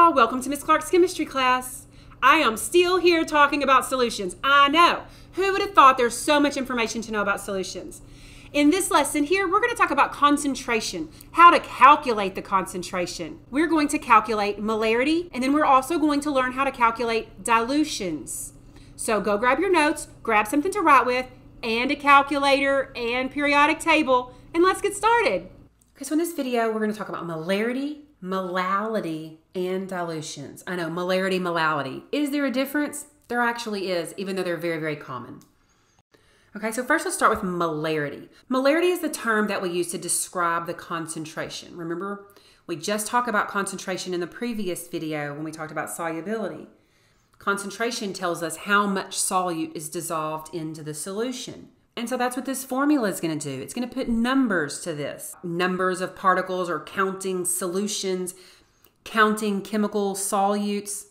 y'all, welcome to Miss Clark's chemistry class. I am still here talking about solutions. I know, who would have thought there's so much information to know about solutions? In this lesson here, we're going to talk about concentration, how to calculate the concentration. We're going to calculate molarity, and then we're also going to learn how to calculate dilutions. So go grab your notes, grab something to write with, and a calculator and periodic table, and let's get started. Okay, so in this video, we're going to talk about molarity, molality, and dilutions. I know, molarity, molality. Is there a difference? There actually is, even though they're very, very common. Okay, so first let's start with molarity. Molarity is the term that we use to describe the concentration. Remember, we just talked about concentration in the previous video when we talked about solubility. Concentration tells us how much solute is dissolved into the solution. And so that's what this formula is going to do. It's going to put numbers to this. Numbers of particles or counting solutions, counting chemical solutes.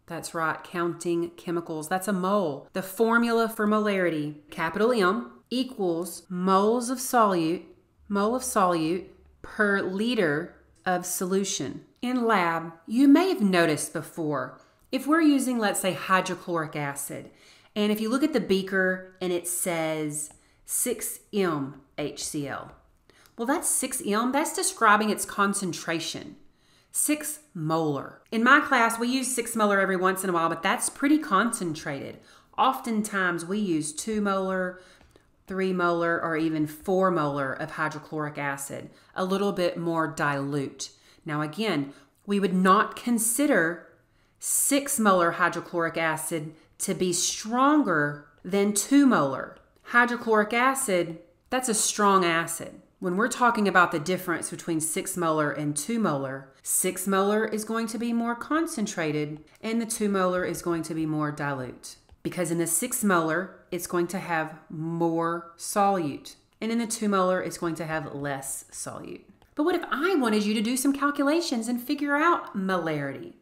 That's right, counting chemicals. That's a mole. The formula for molarity, capital M, equals moles of solute, mole of solute per liter of solution. In lab, you may have noticed before, if we're using, let's say, hydrochloric acid, and if you look at the beaker and it says 6M HCl, well, that's 6M. That's describing its concentration. 6 molar. In my class, we use 6 molar every once in a while, but that's pretty concentrated. Oftentimes, we use 2 molar, 3 molar, or even 4 molar of hydrochloric acid, a little bit more dilute. Now, again, we would not consider 6 molar hydrochloric acid to be stronger than 2 molar. Hydrochloric acid, that's a strong acid. When we're talking about the difference between 6 molar and 2 molar, 6 molar is going to be more concentrated and the 2 molar is going to be more dilute. Because in the 6 molar, it's going to have more solute. And in the 2 molar, it's going to have less solute. But what if I wanted you to do some calculations and figure out molarity?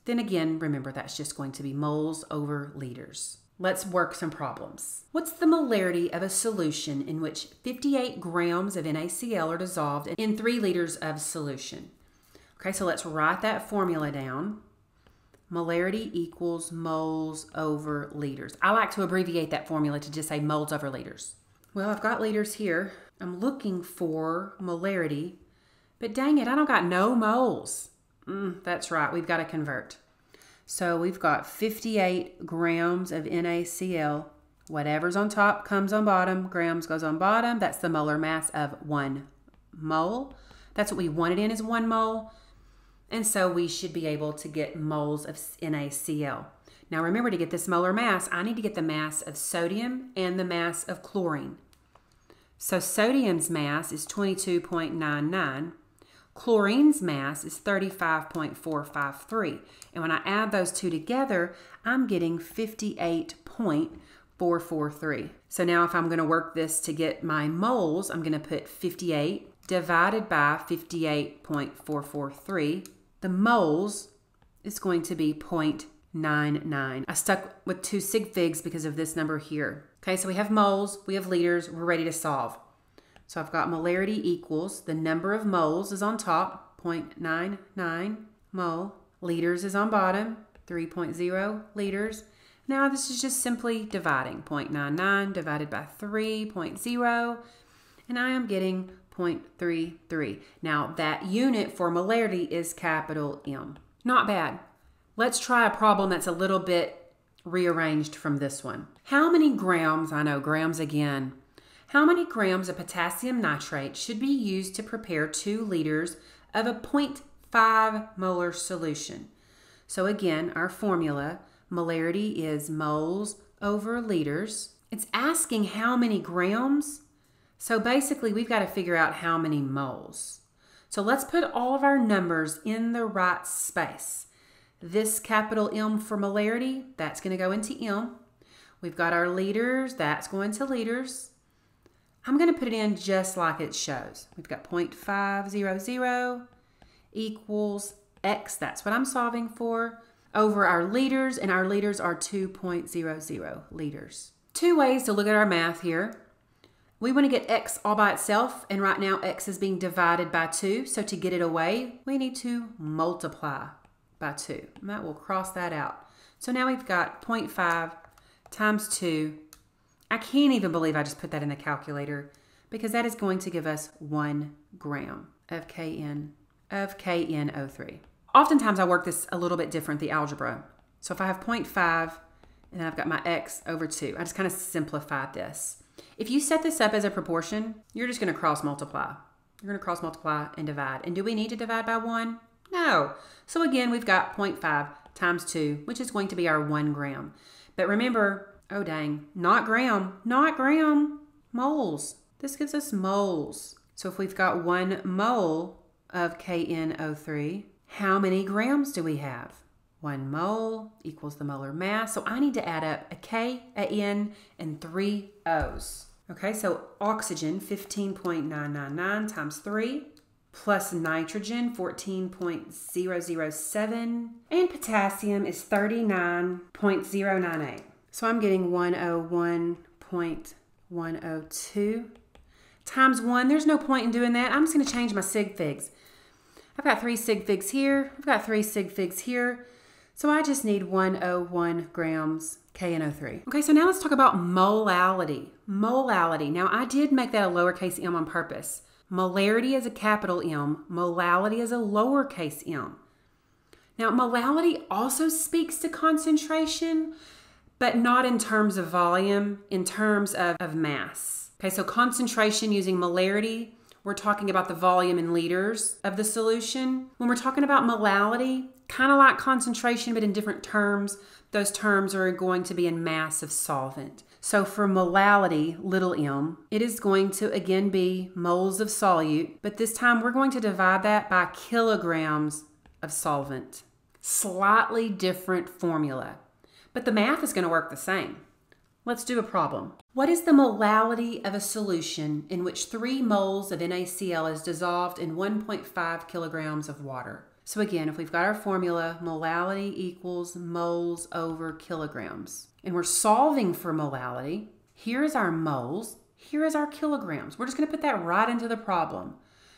Then again, remember that's just going to be moles over liters. Let's work some problems. What's the molarity of a solution in which 58 grams of NaCl are dissolved in 3 liters of solution? Okay, so let's write that formula down. Molarity equals moles over liters. I like to abbreviate that formula to just say moles over liters. Well, I've got liters here. I'm looking for molarity, but dang it, I don't got no moles. That's right, we've got to convert. So we've got 58 grams of NaCl. Whatever's on top comes on bottom. Grams goes on bottom. That's the molar mass of 1 mole. That's what we wanted in is 1 mole. And so we should be able to get moles of NaCl. Now remember, to get this molar mass, I need to get the mass of sodium and the mass of chlorine. So sodium's mass is 22.99. Chlorine's mass is 35.453. And when I add those two together, I'm getting 58.443. So now if I'm going to work this to get my moles, I'm going to put 58 divided by 58.443. The moles is going to be 0.99. I stuck with 2 sig figs because of this number here. Okay, so we have moles, we have liters, we're ready to solve. So I've got molarity equals, the number of moles is on top, 0.99 mole. Liters is on bottom, 3.0 liters. Now this is just simply dividing, 0.99 divided by 3.0, and I am getting 0.33. Now that unit for molarity is capital M. Not bad. Let's try a problem that's a little bit rearranged from this one. How many grams, I know grams again, how many grams of potassium nitrate should be used to prepare 2 liters of a 0.5 molar solution? So again, our formula, molarity is moles over liters. It's asking how many grams. So basically, we've got to figure out how many moles. So let's put all of our numbers in the right space. This capital M for molarity, that's going to go into M. We've got our liters, that's going to liters. I'm going to put it in just like it shows. We've got 0.500 equals X, that's what I'm solving for, over our liters, and our liters are 2.00 liters. 2 ways to look at our math here. We want to get X all by itself, and right now X is being divided by 2, so to get it away, we need to multiply. by 2. And that will cross that out. So now we've got 0.5 times 2. I can't even believe I just put that in the calculator because that is going to give us 1 gram of KNO3. Oftentimes I work this a little bit different, the algebra. So if I have 0.5 and then I've got my x over 2, I just kind of simplified this. If you set this up as a proportion, you're just going to cross multiply. You're going to cross multiply and divide. And do we need to divide by 1? No. So again, we've got 0.5 times 2, which is going to be our 1 gram. But remember, oh dang, not gram, moles. This gives us moles. So if we've got 1 mole of KNO3, how many grams do we have? 1 mole equals the molar mass. So I need to add up a K, a N, and 3 O's. Okay, so oxygen, 15.999 times 3, plus nitrogen, 14.007, and potassium is 39.098. So I'm getting 101.102 times 1. There's no point in doing that. I'm just going to change my sig figs. I've got 3 sig figs here. I've got 3 sig figs here. So I just need 101 grams KNO3. Okay, so now let's talk about molality. Molality. Now I did make that a lowercase m on purpose. Molarity is a capital M. Molality is a lowercase m. Now molality also speaks to concentration, but not in terms of volume, in terms of mass. Okay, so concentration using molarity, we're talking about the volume in liters of the solution. When we're talking about molality, kind of like concentration, but in different terms, those terms are going to be in mass of solvent. So for molality, little m, it is going to again be moles of solute, but this time we're going to divide that by kilograms of solvent. Slightly different formula, but the math is going to work the same. Let's do a problem. What is the molality of a solution in which 3 moles of NaCl is dissolved in 1.5 kilograms of water? So again, if we've got our formula, molality equals moles over kilograms. And we're solving for molality. Here is our moles. Here is our kilograms. We're just going to put that right into the problem.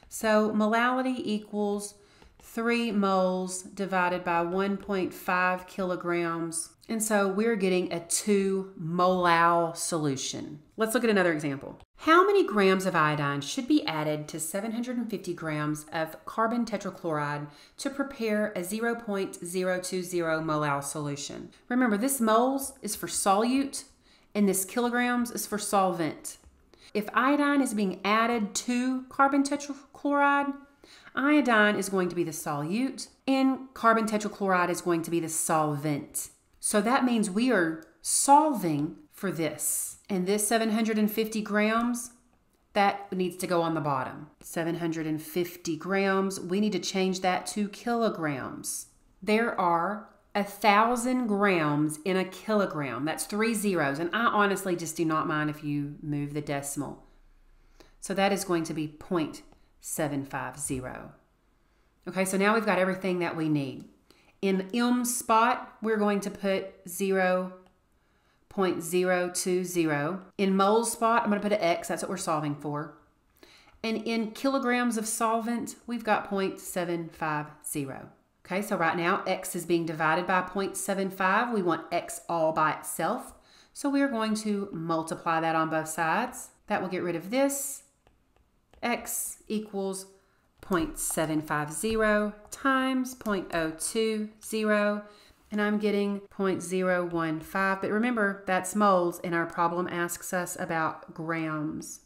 So molality equals 3 moles divided by 1.5 kilograms. And so we're getting a 2 molal solution. Let's look at another example. How many grams of iodine should be added to 750 grams of carbon tetrachloride to prepare a 0.020 molal solution? Remember, this moles is for solute and this kilograms is for solvent. If iodine is being added to carbon tetrachloride, iodine is going to be the solute and carbon tetrachloride is going to be the solvent. So that means we are solving for this. And this 750 grams, that needs to go on the bottom. 750 grams, we need to change that to kilograms. There are 1,000 grams in a kilogram. That's 3 zeros. And I honestly just do not mind if you move the decimal. So that is going to be 0.750. Okay, so now we've got everything that we need. In M spot, we're going to put 0.020. In moles spot, I'm going to put an X. That's what we're solving for. And in kilograms of solvent, we've got 0.750. Okay, so right now, X is being divided by 0.75. We want X all by itself. So we're going to multiply that on both sides. That will get rid of this. X equals 0.750 times 0.020, and I'm getting 0.015. But remember, that's moles, and our problem asks us about grams.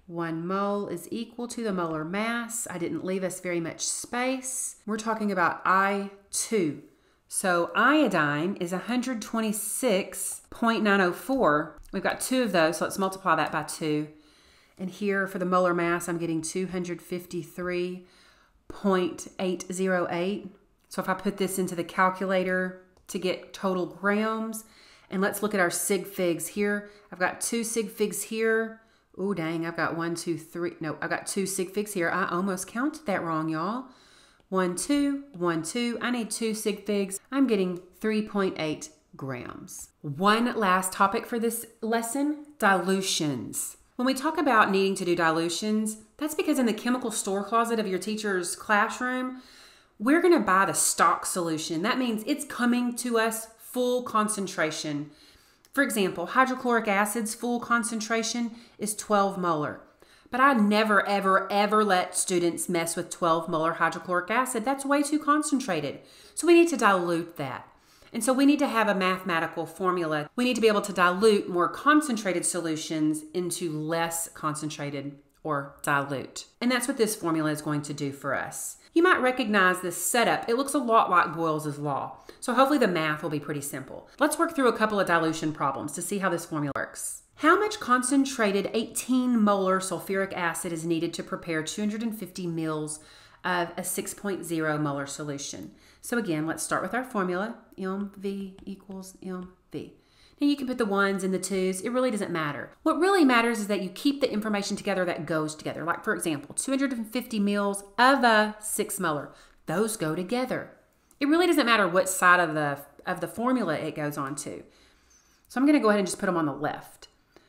1 mole is equal to the molar mass. I didn't leave us very much space. We're talking about I2. So iodine is 126.904. We've got 2 of those, so let's multiply that by 2. And here for the molar mass, I'm getting 253.808. So if I put this into the calculator to get total grams, and let's look at our sig figs here. I've got 2 sig figs here. Oh, dang, I've got 1, 2, 3. No, I've got 2 sig figs here. I almost counted that wrong, y'all. 1, 2, 1, 2. I need 2 sig figs. I'm getting 3.8 grams. One last topic for this lesson, dilutions. When we talk about needing to do dilutions, that's because in the chemical store closet of your teacher's classroom, we're going to buy the stock solution. That means it's coming to us full concentration. For example, hydrochloric acid's full concentration is 12 molar. But I never, ever, ever let students mess with 12 molar hydrochloric acid. That's way too concentrated. So we need to dilute that. And so we need to have a mathematical formula. We need to be able to dilute more concentrated solutions into less concentrated or dilute. And that's what this formula is going to do for us. You might recognize this setup. It looks a lot like Boyle's law. So hopefully the math will be pretty simple. Let's work through a couple of dilution problems to see how this formula works. How much concentrated 18 molar sulfuric acid is needed to prepare 250 mils of a 6.0 molar solution? So again, let's start with our formula. MV equals MV. Now you can put the ones and the twos. It really doesn't matter. What really matters is that you keep the information together that goes together. Like for example, 250 mils of a 6 molar. Those go together. It really doesn't matter what side of the formula it goes on to. So I'm going to go ahead and just put them on the left.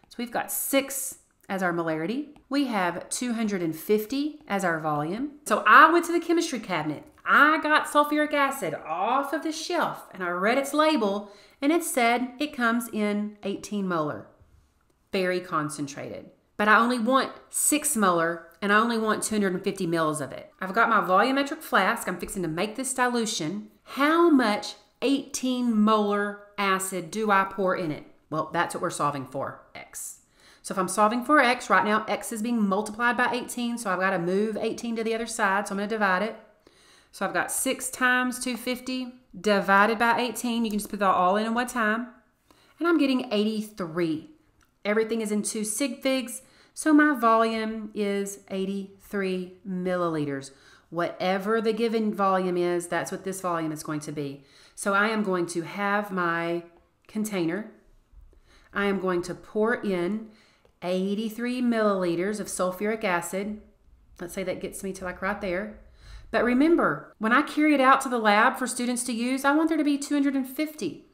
So we've got 6 as our molarity. We have 250 as our volume. So I went to the chemistry cabinet. I got sulfuric acid off of the shelf and I read its label and it said it comes in 18 molar. Very concentrated. But I only want 6 molar and I only want 250 mils of it. I've got my volumetric flask. I'm fixing to make this dilution. How much 18 molar acid do I pour in it? Well, that's what we're solving for, X. So if I'm solving for X, right now X is being multiplied by 18, so I've got to move 18 to the other side, so I'm going to divide it. So I've got 6 times 250 divided by 18. You can just put that all in one time. And I'm getting 83. Everything is in 2 sig figs, so my volume is 83 milliliters. Whatever the given volume is, that's what this volume is going to be. So I am going to have my container. I am going to pour in 83 milliliters of sulfuric acid. Let's say that gets me to like right there. But remember, when I carry it out to the lab for students to use, I want there to be 250.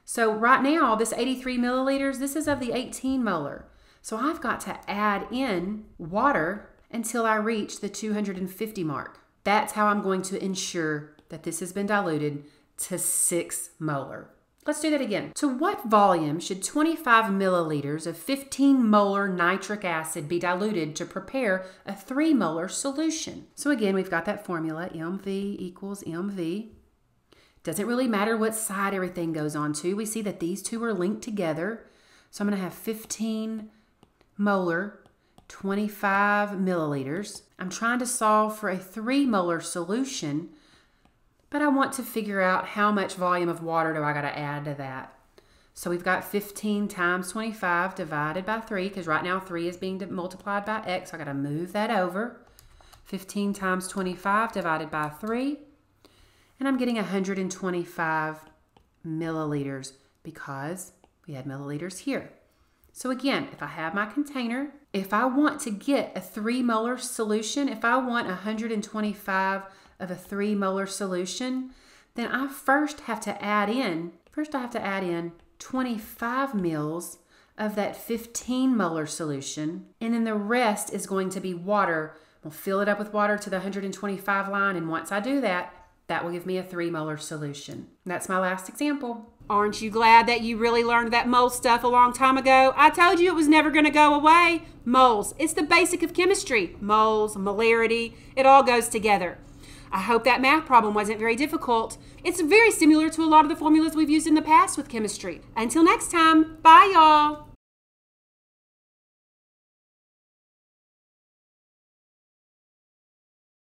So right now, this 83 milliliters, this is of the 18 molar. So I've got to add in water until I reach the 250 mark. That's how I'm going to ensure that this has been diluted to 6 molar. Let's do that again. To what volume should 25 milliliters of 15 molar nitric acid be diluted to prepare a 3 molar solution? So again, we've got that formula, MV equals MV. Doesn't really matter what side everything goes on to. We see that these two are linked together. So I'm going to have 15 molar, 25 milliliters. I'm trying to solve for a 3 molar solution, but I want to figure out how much volume of water do I got to add to that. So we've got 15 times 25 divided by 3, because right now 3 is being multiplied by X. So I got to move that over. 15 times 25 divided by 3. And I'm getting 125 milliliters because we had milliliters here. So again, if I have my container, if I want to get a 3 molar solution, if I want 125 of a 3 molar solution, then I first have to add in 25 mils of that 15 molar solution, and then the rest is going to be water. We'll fill it up with water to the 125 line, and once I do that, that will give me a 3 molar solution. That's my last example. Aren't you glad that you really learned that mole stuff a long time ago? I told you it was never going to go away. Moles, it's the basic of chemistry. Moles, molarity, it all goes together. I hope that math problem wasn't very difficult. It's very similar to a lot of the formulas we've used in the past with chemistry. Until next time, bye y'all.